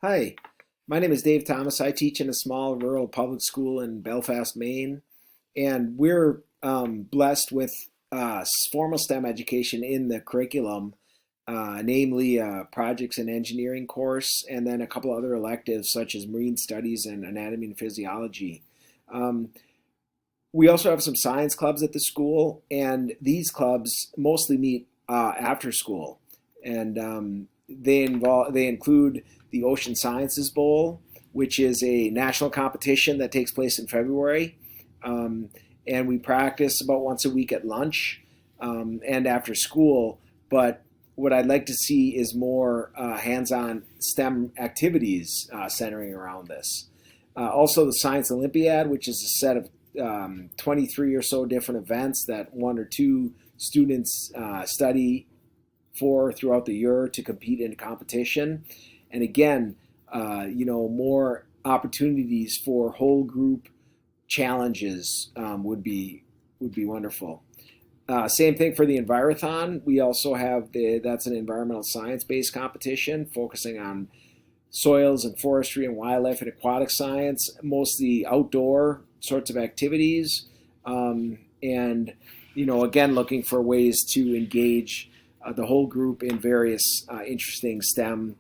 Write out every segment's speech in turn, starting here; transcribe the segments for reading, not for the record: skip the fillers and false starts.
Hi, my name is Dave Thomas. I teach in a small rural public school in Belfast, Maine, and we're blessed with formal STEM education in the curriculum, namely projects and engineering course, and then a couple other electives such as marine studies and anatomy and physiology. Um, we also have some science clubs at the school, and these clubs mostly meet after school, and they include the Ocean Sciences Bowl, which is a national competition that takes place in February, um, and we practice about once a week at lunch and after school. But what I'd like to see is more hands-on STEM activities centering around this. Also, the Science Olympiad, which is a set of 23 or so different events that one or two students study for throughout the year to compete in competition. And again, more opportunities for whole group challenges would be wonderful. Same thing for the Envirothon. We also have that's an environmental science based competition focusing on soils and forestry and wildlife and aquatic science, mostly outdoor sorts of activities. And again, looking for ways to engage the whole group in various interesting STEM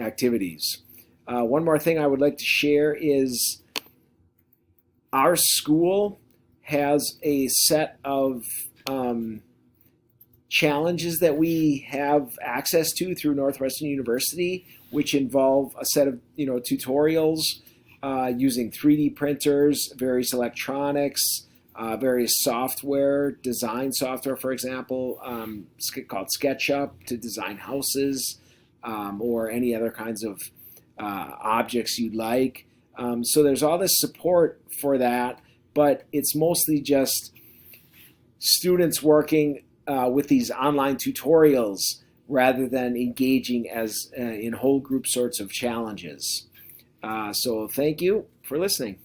activities. One more thing I would like to share is our school has a set of challenges that we have access to through Northwestern University, which involve a set of tutorials using 3D printers, various electronics, various software, design software, for example, called SketchUp to design houses or any other kinds of objects you'd like. So there's all this support for that, but it's mostly just students working with these online tutorials rather than engaging as in whole group sorts of challenges. So thank you for listening.